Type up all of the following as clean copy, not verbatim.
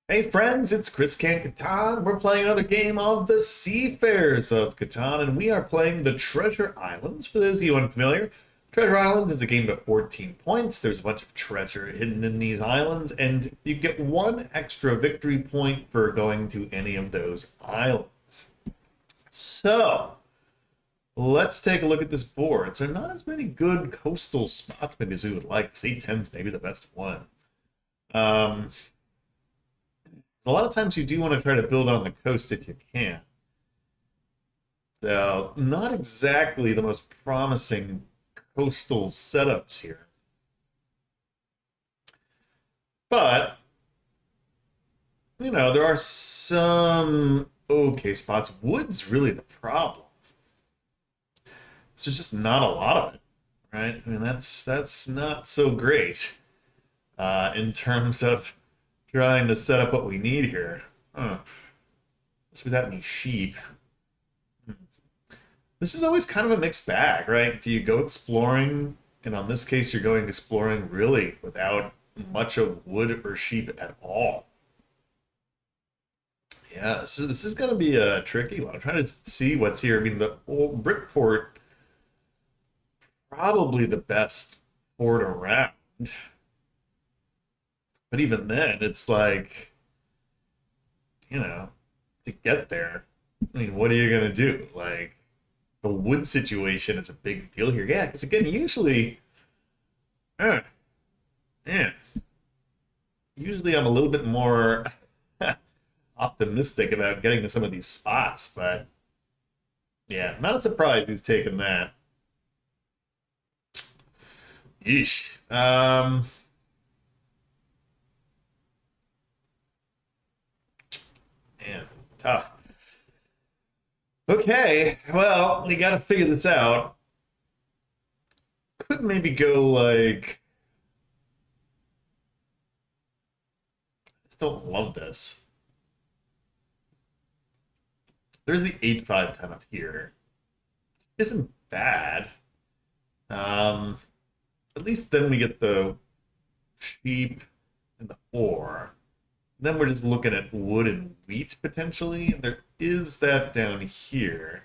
Hey friends, it's Chris Can Catan. We're playing another game of the Seafarers of Catan, and we are playing the Treasure Islands. For those of you unfamiliar, Treasure Islands is a game of 14 points. There's a bunch of treasure hidden in these islands, and you get one extra victory point for going to any of those islands. So, let's take a look at this board. So, not as many good coastal spots maybe as we would like. C10 is maybe the best one. Um, a lot of times you do want to try to build on the coast if you can. So, not exactly the most promising coastal setups here. But, there are some okay spots. Wood's really the problem. There's just not a lot of it, right? I mean, that's not so great in terms of trying to set up what we need here. Just without any sheep. This is always kind of a mixed bag, right? Do you go exploring, and on this case, you're going exploring really without much of wood or sheep at all. Yeah, this is going to be a tricky one. I'm trying to see what's here. I mean, the old Brickport, probably the best port around. But even then, it's like, to get there, I mean, what are you going to do? Like, the wood situation is a big deal here. Yeah, because again, uh, yeah, usually I'm a little bit more optimistic about getting to some of these spots, but yeah, not a surprise he's taken that. Yeesh. Man, tough. Okay, well, we got to figure this out. Could maybe go like. I just don't love this. There's the 8-5-10 up here. Isn't bad. Um, at least then we get the sheep and the ore. Then we're just looking at wood and wheat potentially. There is that down here.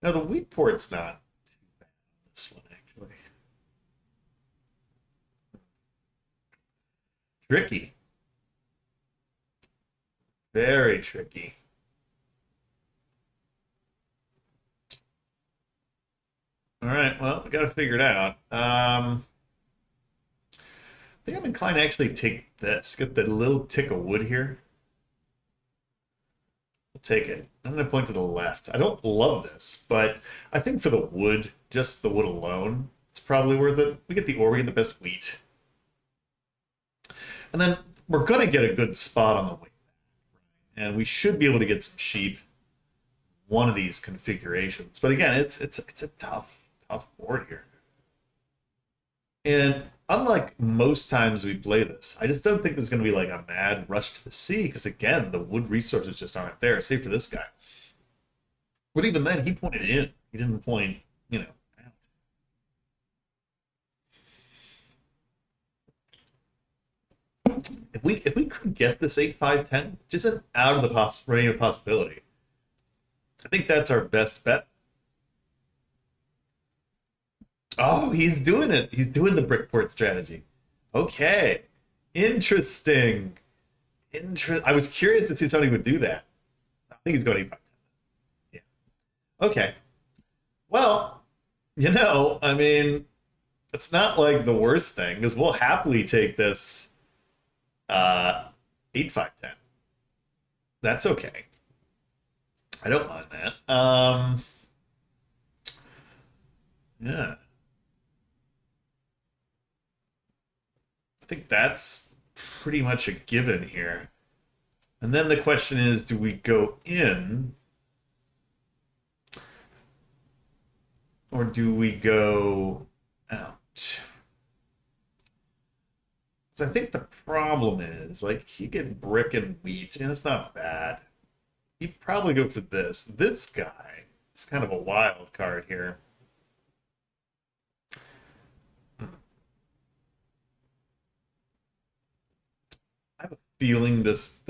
Now the wheat port's not too bad on this one actually. Tricky. Very tricky. All right, well, we got to figure it out. I think I'm inclined to actually take this. Get the little tick of wood here. We'll take it. I'm going to point to the left. I don't love this, but I think for the wood, just the wood alone, it's probably worth it. We get the ore, we get the best wheat. And then we're going to get a good spot on the way back. And we should be able to get some sheep one of these configurations. But again, it's a tough board here. And unlike most times we play this, I just don't think there's going to be like a mad rush to the sea because again, the wood resources just aren't there, save for this guy. But even then, he pointed in. He didn't point, out. If we could get this 8-5-10, which isn't out of the range of possibility, I think that's our best bet. Oh, he's doing it. He's doing the Brickport strategy. Okay. Interesting. I was curious to see if somebody would do that. I think he's going 8-5-10. Yeah. Okay. Well, I mean, it's not like the worst thing because we'll happily take this 8-5-10. That's okay. I don't mind that. Yeah. I think that's pretty much a given here. And then the question is, do we go in or do we go out? So I think the problem is, like, you get brick and wheat, and it's not bad. He'd probably go for this. This guy is kind of a wild card here. I have a feeling this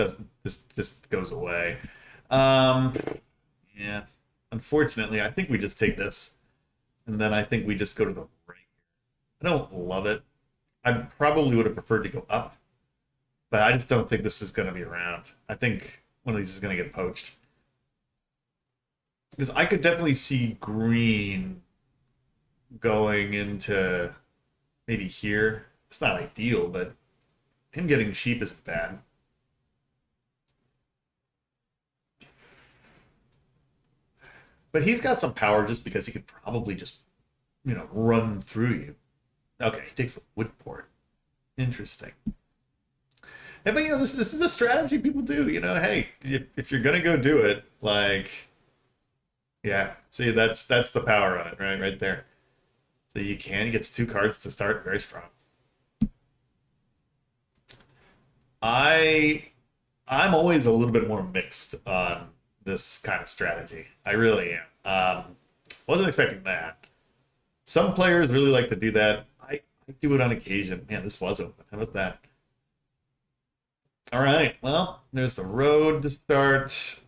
just goes away. Um, yeah. Unfortunately, I think we just take this, and then I think we just go to the right. I don't love it. I probably would have preferred to go up, but I just don't think this is going to be around. I think one of these is going to get poached. Because I could definitely see green going into maybe here. It's not ideal, but him getting sheep isn't bad. But he's got some power just because he could probably just, run through you. Okay, he takes the wood port. Interesting. Yeah, but this is a strategy people do. Hey, if you're gonna go do it, like, yeah. See, that's the power on it, right there. So you can. He gets two cards to start, very strong. I I'm always a little bit more mixed on this kind of strategy. I really am. Wasn't expecting that. Some players really like to do that. I do it on occasion. Man, this was open. How about that? All right. Well, there's the road to start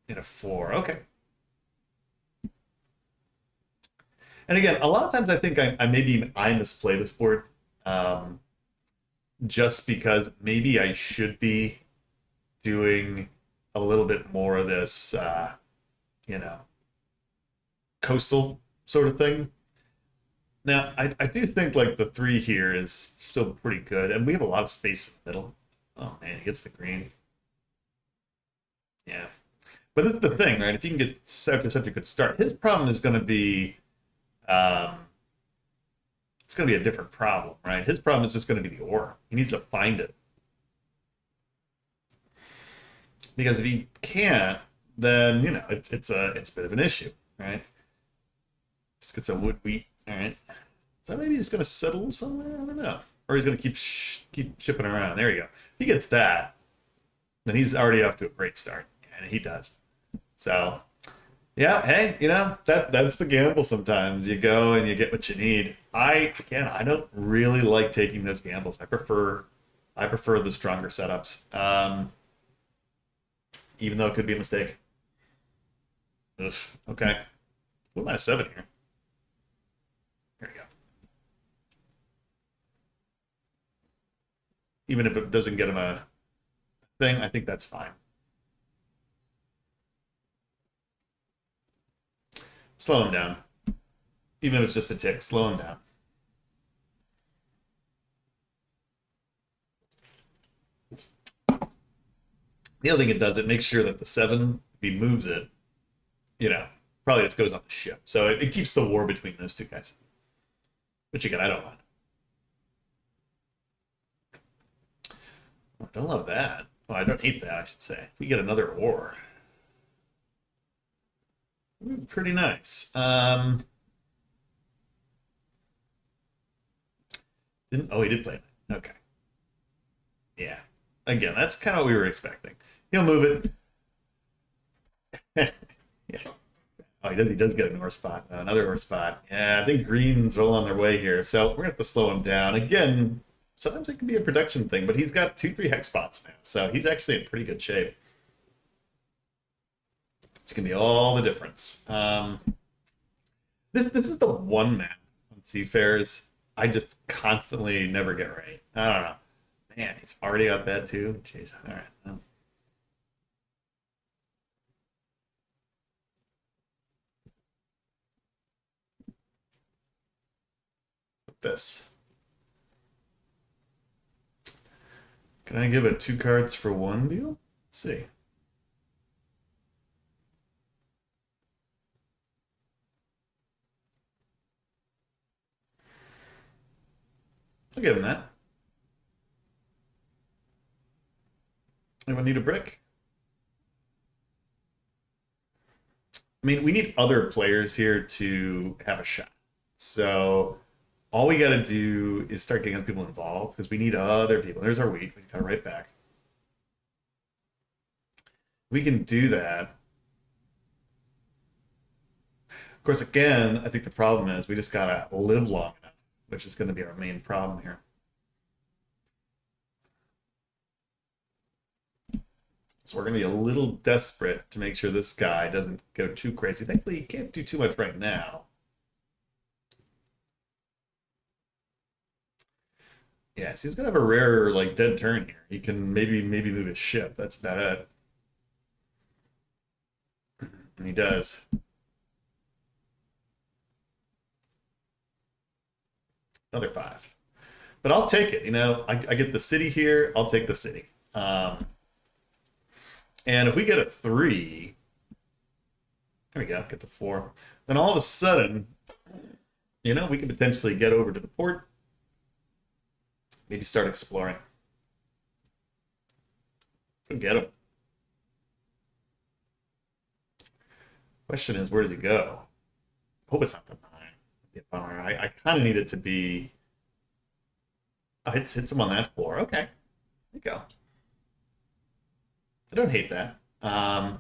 in a four. Okay. And again, a lot of times I think I maybe even I misplay this board, um, just because maybe I should be doing a little bit more of this, you know, coastal sort of thing. Now, I do think like the three here is still pretty good, and we have a lot of space in the middle. Oh man, he gets the green. Yeah, but this is the thing, right? If you can get such a good start, his problem is going to be, um, it's going to be a different problem, right? His problem is just going to be the ore. He needs to find it because if he can't, then it's a bit of an issue, right? Just gets a wood wheat. All right. So maybe he's going to settle somewhere. I don't know. Or he's going to keep shipping around. There you go. If he gets that, then he's already off to a great start, and he does. So yeah, hey, that's the gamble. Sometimes you go and you get what you need. I don't really like taking those gambles. I prefer the stronger setups, even though it could be a mistake. Ugh, okay, what am I 7 here? Here we go. Even if it doesn't get him a thing, I think that's fine. Slow him down. Even if it's just a tick, slow him down. The other thing it does, it makes sure that the 7, if he moves it, you know, probably just goes on the ship. So it keeps the war between those two guys. Which again, I don't mind. Oh, I don't love that. Well, I don't hate that, I should say. If we get another ore, pretty nice. He did play it. Okay. Yeah. Again, that's kind of what we were expecting. He'll move it. Yeah. Oh, he does get an ore spot. Another ore spot. Yeah, I think green's all on their way here. So we're gonna have to slow him down. Again, sometimes it can be a production thing, but he's got 2, 3 hex spots now. So he's actually in pretty good shape. It's gonna be all the difference. This is the one map on Seafarers I just constantly never get right. I don't know. Man, he's already got that too. Jeez. All right. Well, this. Can I give it 2 cards for one deal? Let's see. I'll give him that. Anyone need a brick? I mean, we need other players here to have a shot. So all we got to do is start getting other people involved because we need other people. There's our wheat. We got it right back. We can do that. Of course, again, I think the problem is we just gotta live long enough, which is going to be our main problem here. So we're going to be a little desperate to make sure this guy doesn't go too crazy. Thankfully, he can't do too much right now. Yeah, so he's going to have a rare, like, dead turn here. He can maybe move his ship. That's about it. And he does. Another 5. But I'll take it. I get the city here. I'll take the city. And if we get a 3, there we go, get the 4. Then all of a sudden, we could potentially get over to the port. Maybe start exploring. Go get him. Question is, where does he go? Hope it's not the 9. Yeah, bummer. I kind of need it to be. Oh, hits him on that 4. Okay. There you go. I don't hate that.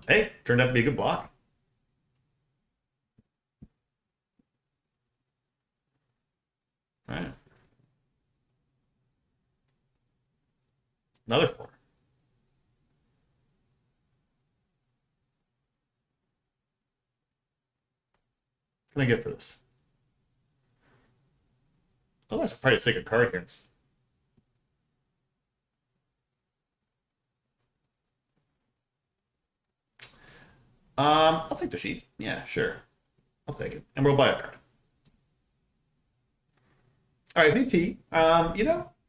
Hey, turned out to be a good block. All right. Another 4. What can I get for this? Otherwise, I'll probably take a card here. I'll take the sheep. Yeah, sure. I'll take it. And we'll buy a card. All right, VP.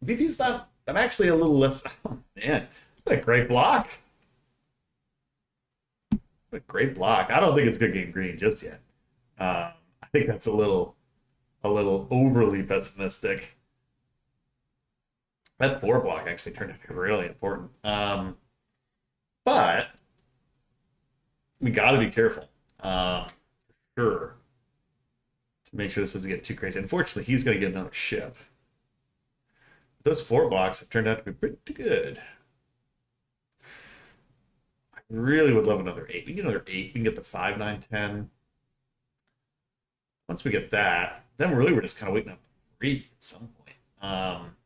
VP's not. I'm actually a little less. Oh man, what a great block! What a great block! I don't think it's good game green just yet. I think that's a little overly pessimistic. That 4 block actually turned out to be really important. But we got to be careful. Sure. To make sure this doesn't get too crazy. Unfortunately, he's going to get another ship. Those 4 blocks have turned out to be pretty good. I really would love another 8. We can get another 8. We can get the 5, 9, 10. Once we get that, then really we're just kind of waiting on 3 at some point.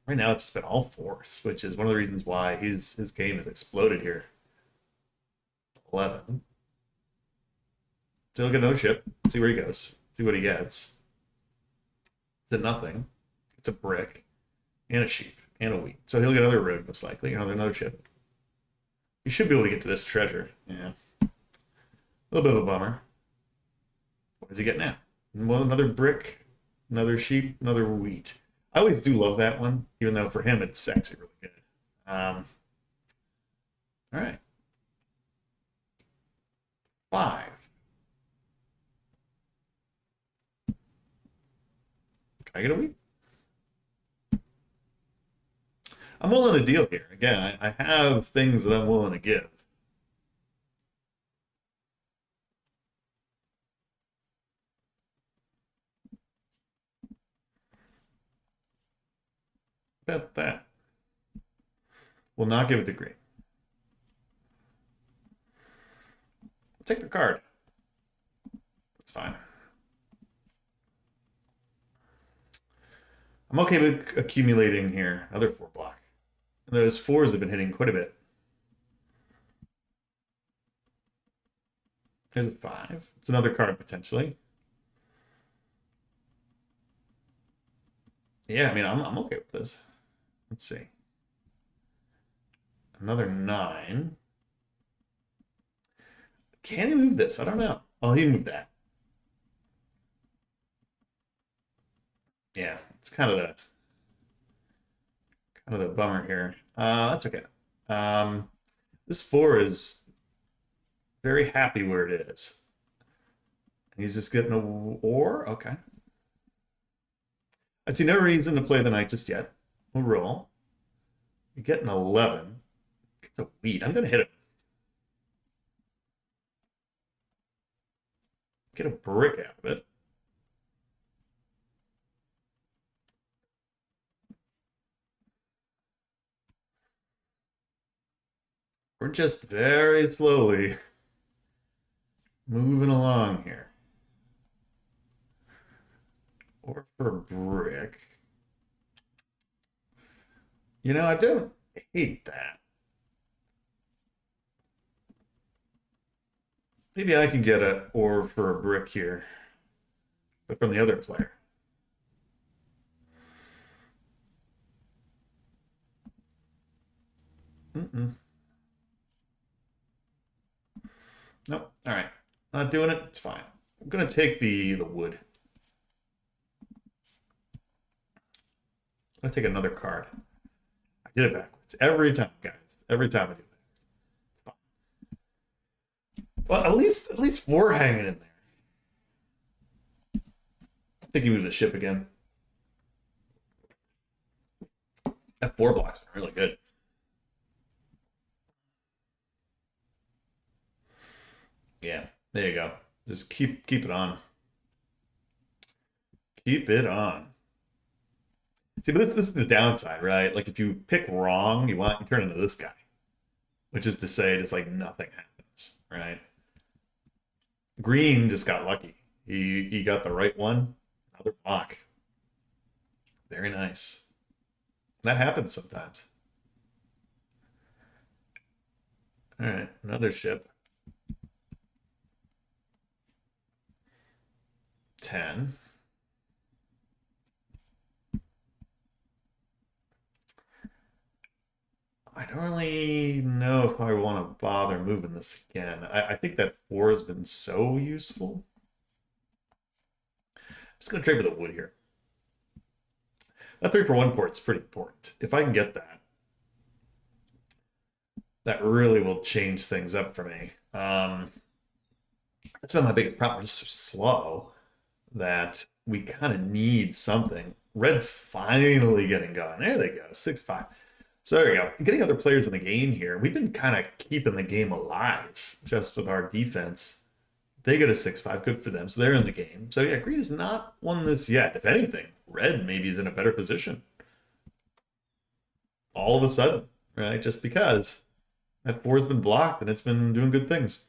Right now it's been all 4s, which is one of the reasons why his game has exploded here. 11. So he'll get another ship. See where he goes. See what he gets. It's a nothing. It's a brick. And a sheep. And a wheat. So he'll get another road, most likely. Another ship. You should be able to get to this treasure. Yeah. A little bit of a bummer. What does he get now? Well, another brick. Another sheep. Another wheat. I always do love that one, even though for him it's actually really good. All right. 5. Try to get a wheat. I'm willing to deal here. Again, I have things that I'm willing to give. Bet that. Will not give it to green. Take the card. That's fine. I'm okay with accumulating here. Another 4 block. And those 4s have been hitting quite a bit. Here's a 5. It's another card potentially. Yeah, I mean, I'm okay with this. Let's see. Another 9. Can he move this? I don't know. Oh, he moved that. Yeah, it's kind of the bummer here. That's okay. This 4 is very happy where it is. He's just getting a ore. Okay. I see no reason to play the knight just yet. We'll roll. You get an 11. It's a wheat. I'm going to hit it. Get a brick out of it. We're just very slowly moving along here. Or for brick. I don't hate that. Maybe I can get a ore for a brick here, but from the other player. Mm-mm. Nope. All right. Not doing it. It's fine. I'm gonna take the wood. I'm gonna take another card. I did it backwards every time, guys. Every time I do that. It's fine. Well, at least four hanging in there. I think you move the ship again. That four block's been really good. Yeah, there you go. Just keep it on. Keep it on. See, but this is the downside, right? Like if you pick wrong, you turn into this guy, which is to say, just like nothing happens, right? Green just got lucky. He got the right one. Another block. Very nice. That happens sometimes. All right, another ship. 10. I don't really know if I want to bother moving this again. I think that four has been so useful. I'm just going to trade for the wood here. That 3-for-1 port's pretty important. If I can get that, that really will change things up for me. That's been my biggest problem. We're just so slow that we kind of need something. Red's finally getting going. There they go, 6-5. So there you go. Getting other players in the game here. We've been kind of keeping the game alive just with our defense. They get a 6-5. Good for them. So they're in the game. So yeah, green has not won this yet. If anything, red maybe is in a better position. All of a sudden, right? Just because that four's been blocked and it's been doing good things.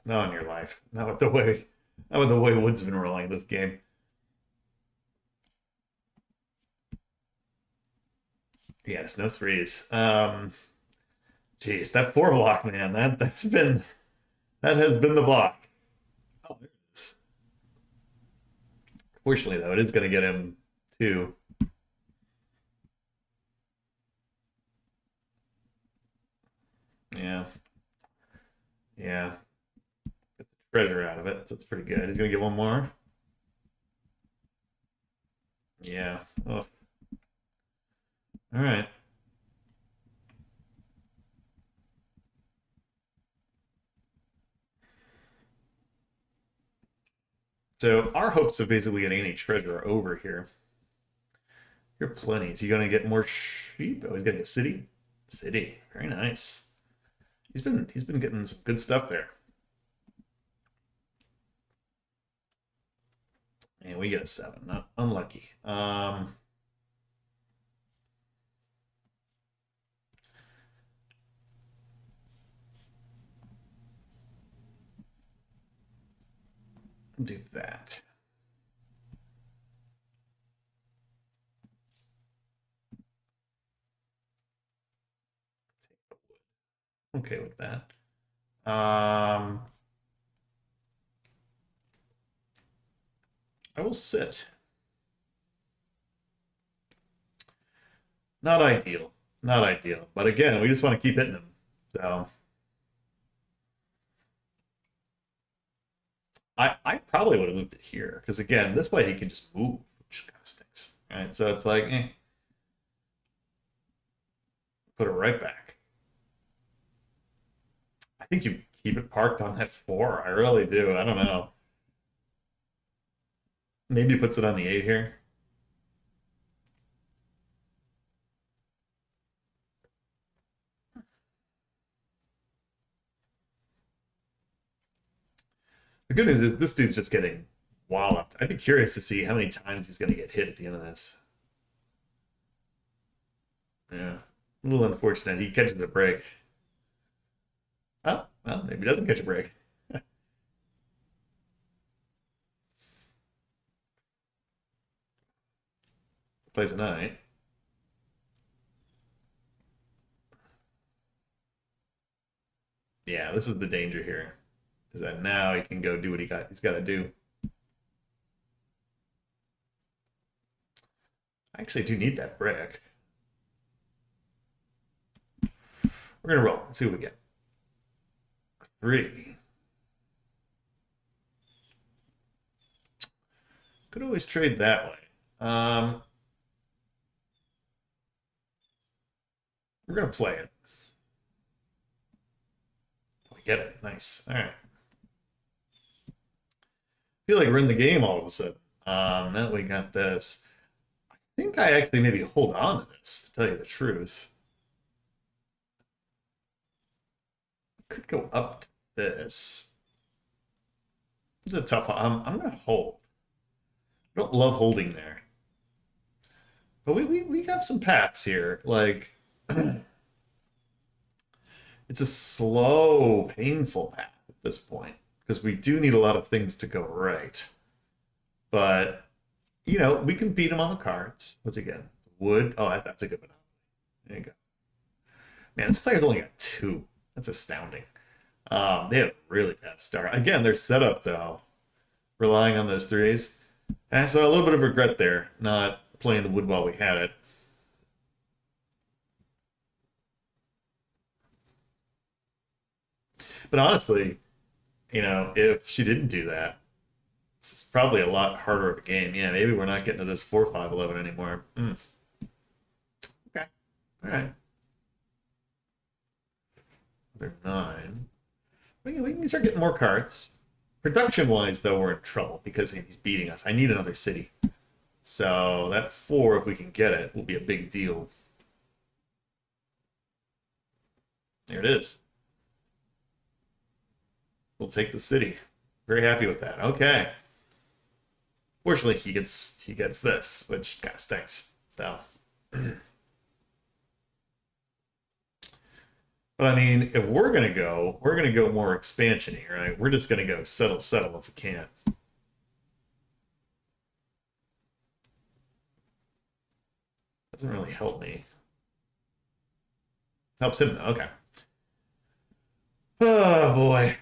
Not in your life. Not with the way Wood's been rolling this game. Yeah, it's no threes. Geez, that four block, man. That has been the block. Oh, there it is. Fortunately, though, it is going to get him two. Yeah, yeah. Get the treasure out of it. So it's pretty good. He's going to get one more. Yeah. Oh, all right. So our hopes of basically getting any treasure are over here. You're plenty. Is he going to get more sheep? Oh, he's getting a city. City. Very nice. He's been getting some good stuff there. And we get a 7. Not unlucky. Do that. Okay with that. I will sit. Not ideal. Not ideal. But again, we just want to keep hitting him. So I probably would have moved it here. Because again, this way he can just move, which kind of stinks. Right? So it's like, put it right back. I think you keep it parked on that 4. I really do. I don't know. Maybe he puts it on the 8 here. The good news is this dude's just getting walloped. I'd be curious to see how many times he's going to get hit at the end of this. Yeah. A little unfortunate. He catches a break. Oh, well, maybe he doesn't catch a break. Plays a knight. Yeah, this is the danger here. Is that now he can go do what he's got to do. I actually do need that brick. We're gonna roll. Let's see what we get. 3. Could always trade that way. We're gonna play it. We get it. Nice. All right. Feel like we're in the game all of a sudden. Now we got this. I think I actually maybe hold on to this, to tell you the truth. Could go up to this. It's a tough one. I'm gonna hold. I don't love holding there. But we have some paths here. Like it's a slow, painful path at this point. Because we do need a lot of things to go right. But we can beat them on the cards. What's again? Wood. Oh, that's a good one. There you go. Man, this player's only got 2. That's astounding. They have a really bad start. Again, their setup though, relying on those 3s. And so a little bit of regret there, not playing the wood while we had it. But honestly, if she didn't do that, it's probably a lot harder of a game. Yeah, maybe we're not getting to this 4-5-11 anymore. Okay. All right. They're 9. We can start getting more cards. Production-wise, though, we're in trouble because he's beating us. I need another city. So that 4, if we can get it, will be a big deal. There it is. We'll take the city. Very happy with that. Okay. Fortunately, he gets this, which kind of stinks. So, but I mean, if we're gonna go more expansion here, right? We're just gonna go settle if we can. Doesn't really help me. Helps him though. Okay. Oh boy.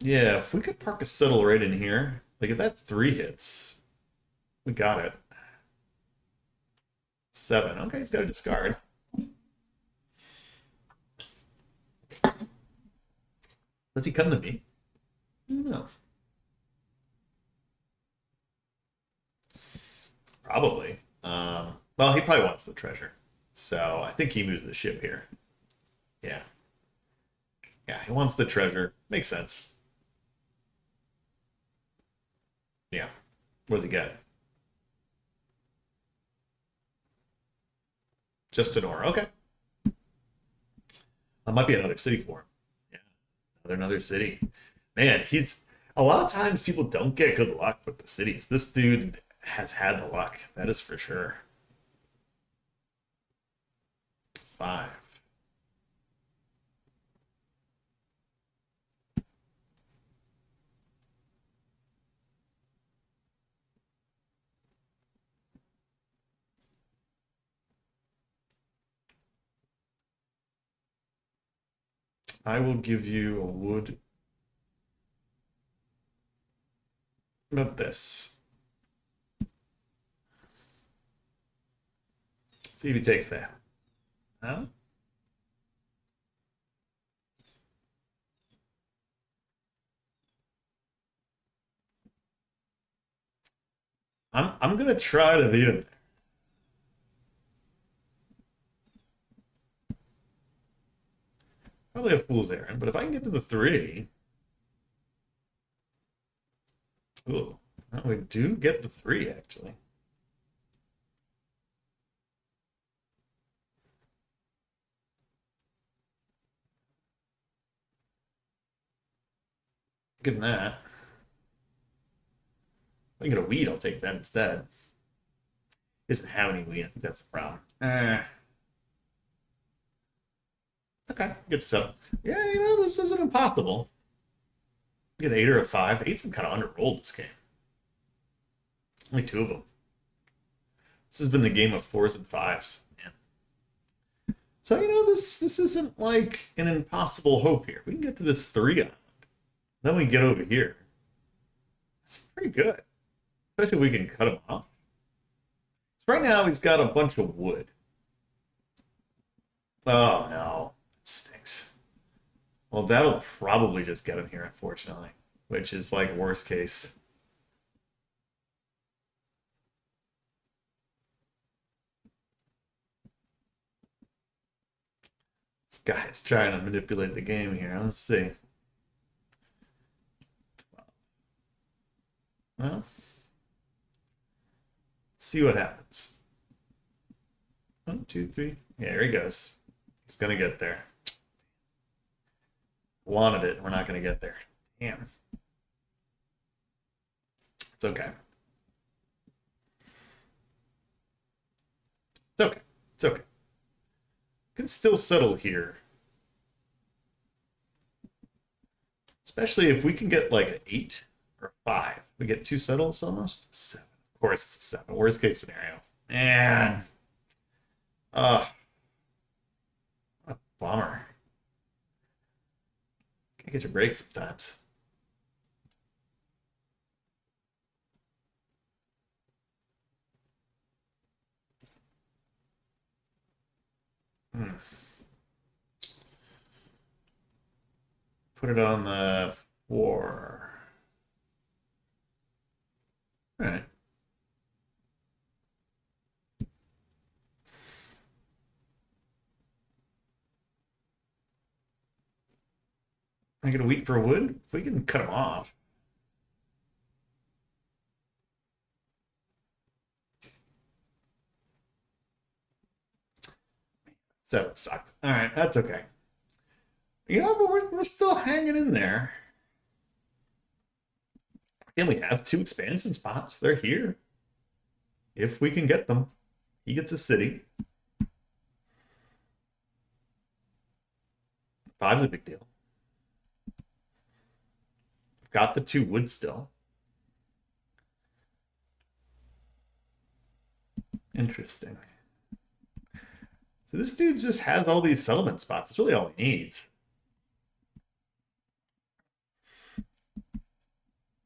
Yeah, if we could park a settle right in here, like if that 3 hits, we got it. 7. Okay, he's got to discard. Does he come to me? No. Probably. Well, he probably wants the treasure. So I think he moves the ship here. Yeah. Yeah, he wants the treasure. Makes sense. Yeah. What does he get? Just an ore. Okay. That might be another city for him. Yeah. Another city. Man, he's a lot of times people don't get good luck with the cities. This dude has had the luck. That is for sure. 5. I will give you a wood. What about this? See if he takes that. Huh? I'm gonna try to beat him. Probably a fool's errand, but if I can get to the 3. Ooh, well, we do get the 3 actually. Getting that. If I can get a weed, I'll take that instead. He doesn't have any weed. I think that's the problem. Okay, good stuff. Yeah, this isn't impossible. Get an 8 or a 5. 8's been kind of underrolled this game. Only two of them. This has been the game of fours and fives. Man. So, this isn't like an impossible hope here. We can get to this 3 island. Then we get over here. It's pretty good. Especially if we can cut him off. So right now he's got a bunch of wood. Oh no. It stinks. Well, that'll probably just get him here, unfortunately. Which is like worst case. This guy's trying to manipulate the game here. Let's see. Well, let's see what happens. 1, 2, 3. Yeah, here he goes. He's gonna get there. Wanted it. We're not gonna get there. Damn. It's okay. It's okay. It's okay. Can still settle here. Especially if we can get like an 8 or a 5. We get 2 settles almost? 7. Of course it's a 7. Worst case scenario. Man. What a bummer. Can't get your break sometimes. Put it on the 4. All right. I get a wheat for wood? If we can cut them off. So it sucked. All right, that's okay. But we're still hanging in there. Again, we have 2 expansion spots. They're here. If we can get them, he gets a city. 5's a big deal. Got the 2 wood still. Interesting. So this dude just has all these settlement spots. That's really all he needs.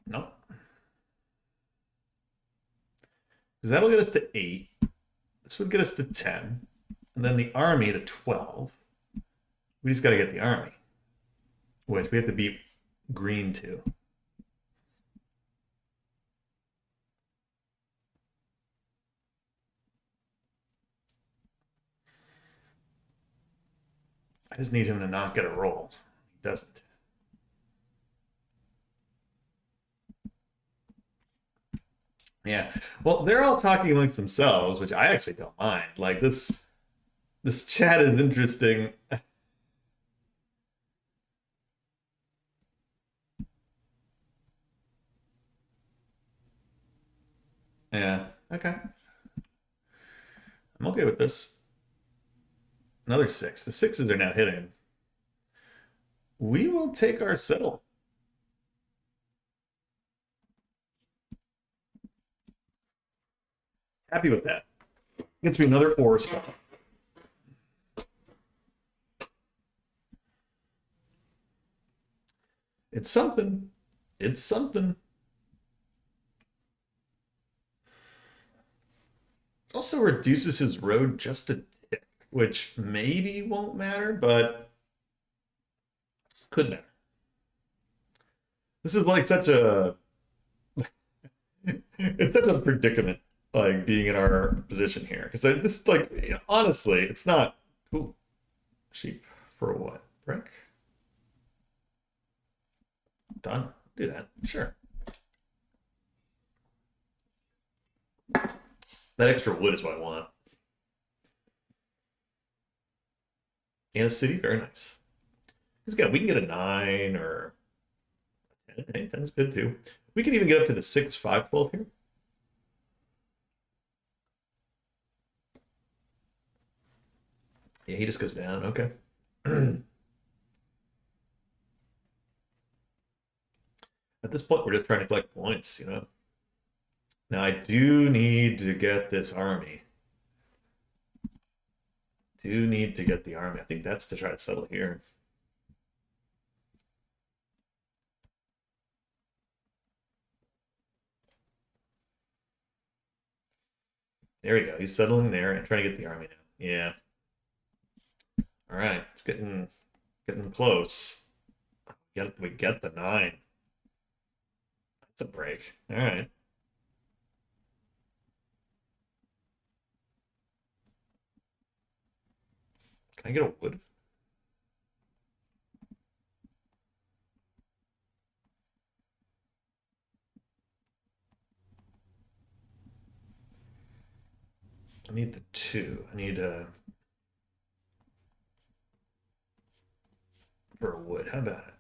Nope. Because that'll get us to 8. This would get us to 10. And then the army to 12. We just got to get the army. Which we have to beat green to. I just need him to not get a roll. He doesn't. Yeah. Well, they're all talking amongst themselves, which I actually don't mind. Like this chat is interesting. Yeah. Okay. I'm okay with this. Another 6. The 6s are now hitting. We will take our settle. Happy with that. Gets me another ore spot. It's something. It's something. Also reduces his road just a tick, which maybe won't matter, but could matter. This is like such a it's such a predicament, like being in our position here. Because this, like, honestly, it's not. Ooh, sheep for what? Brick? Done. Do that. Sure. That extra wood is what I want. And a city, very nice. We can get a 9 or a 10. Hey, 10's good too. We can even get up to the 6, 5, 12 here. Yeah, he just goes down. Okay. At this point, we're just trying to collect points, Now I do need to get this army. Do need to get the army. I think that's to try to settle here. There we go. He's settling there and trying to get the army now. Yeah. All right. It's getting close. We get the 9. That's a break. All right. Can I get a wood? I need the 2. I need for a wood. How about it?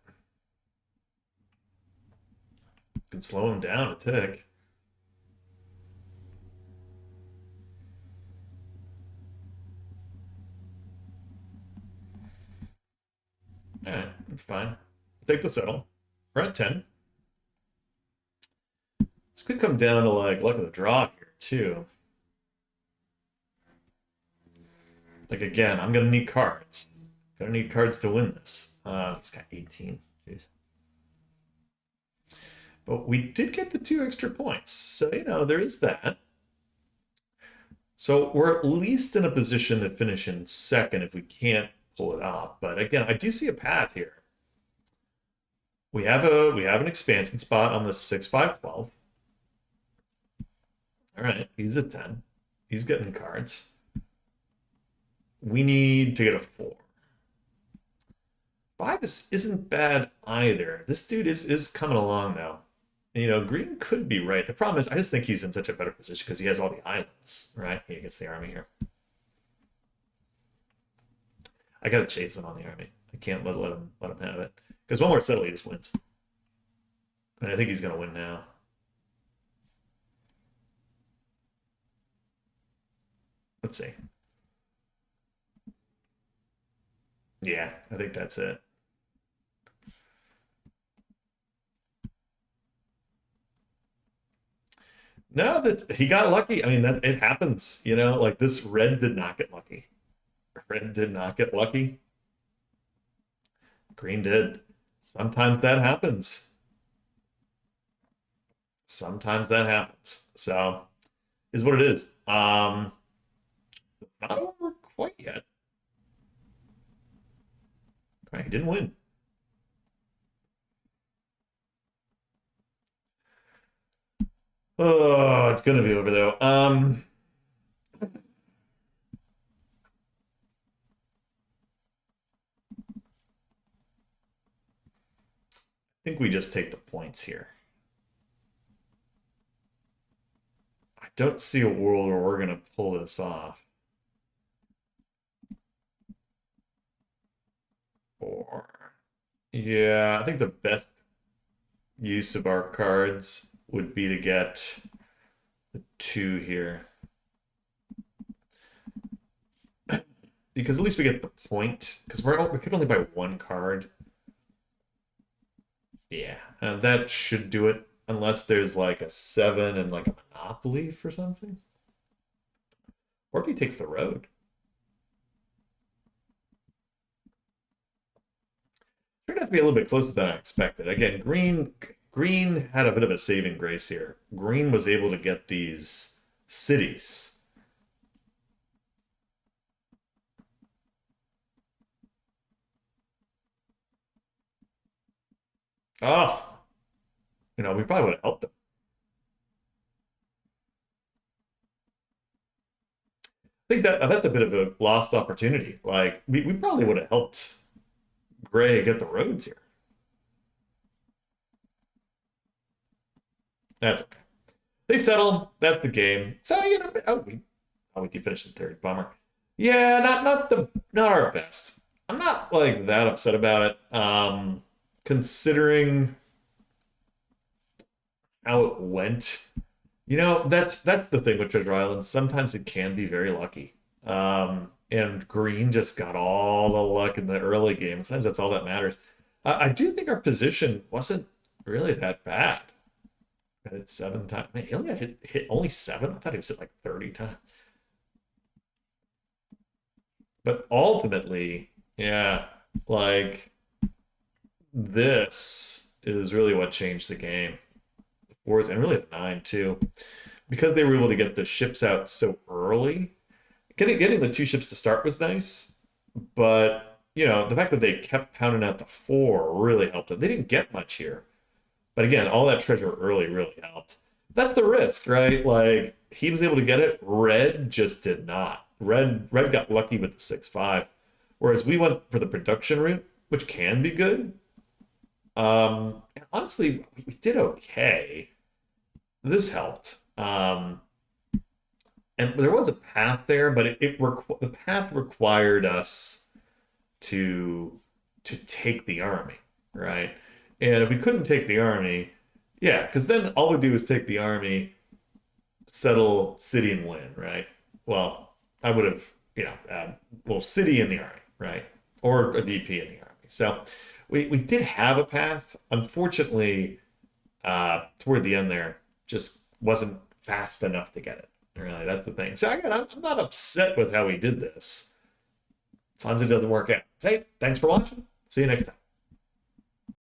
Can slow him down a tick. All right, that's fine. Take the settle. We're at 10. This could come down to like luck of the draw here too. Like again, I'm gonna need cards. Gonna need cards to win this. He's got 18. Jeez. But we did get the 2 extra points, so there is that. So we're at least in a position to finish in second if we can't pull it off. But again, I do see a path here. We have an expansion spot on the 6-5-12. All right, he's a 10. He's getting cards. We need to get a 4. 5 isn't bad either. This dude is coming along though. Green could be right. The problem is I just think he's in such a better position because he has all the islands, right? He gets the army here. I gotta chase him on the army. I can't let him have it. Because one more settle, he just wins. And I think he's gonna win now. Let's see. Yeah, I think that's it. No, that he got lucky. I mean, that it happens. Like this red did not get lucky. Red did not get lucky. Green did. Sometimes that happens. Sometimes that happens. So, is what it is. Not over quite yet. All right, he didn't win. Oh, it's gonna be over though. I think we just take the points here. I don't see a world where we're gonna pull this off. Or yeah, I think the best use of our cards would be to get the 2 here. Because at least we get the point. Because we could only buy 1 card. Yeah, that should do it. Unless there's like a 7 and like a monopoly for something. Or if he takes the road. Turned out to be a little bit closer than I expected. Again, Green had a bit of a saving grace here. Green was able to get these cities. Oh, we probably would have helped them. I think that's a bit of a lost opportunity. Like we probably would have helped Gray get the roads here. That's okay. They settle. That's the game. So we do finish in third. Bummer. Yeah, not our best. I'm not like that upset about it. Considering how it went. That's the thing with Treasure Island. Sometimes it can be very lucky. And Green just got all the luck in the early game. Sometimes that's all that matters. I do think our position wasn't really that bad. got hit 7 times. Man, he only got hit only 7? I thought he was hit like 30 times. But ultimately, yeah, like this is really what changed the game. The fours and really the 9 too. Because they were able to get the ships out so early. Getting the 2 ships to start was nice, but the fact that they kept pounding out the 4 really helped them. They didn't get much here. But again, all that treasure early really helped. That's the risk, right? Like he was able to get it. Red just did not. Red got lucky with the 6-5. Whereas we went for the production route, which can be good. And honestly, we did okay. This helped. And there was a path there, but the path required us to take the army, right? And if we couldn't take the army, yeah, because then all we do is take the army, settle city and win, right? Well, I would have, city in the army, right? Or a VP in the army. So we did have a path. Unfortunately, toward the end there, just wasn't fast enough to get it. Really, that's the thing. So again, I'm not upset with how he did this. As long as it doesn't work out. Hey, thanks for watching. See you next time.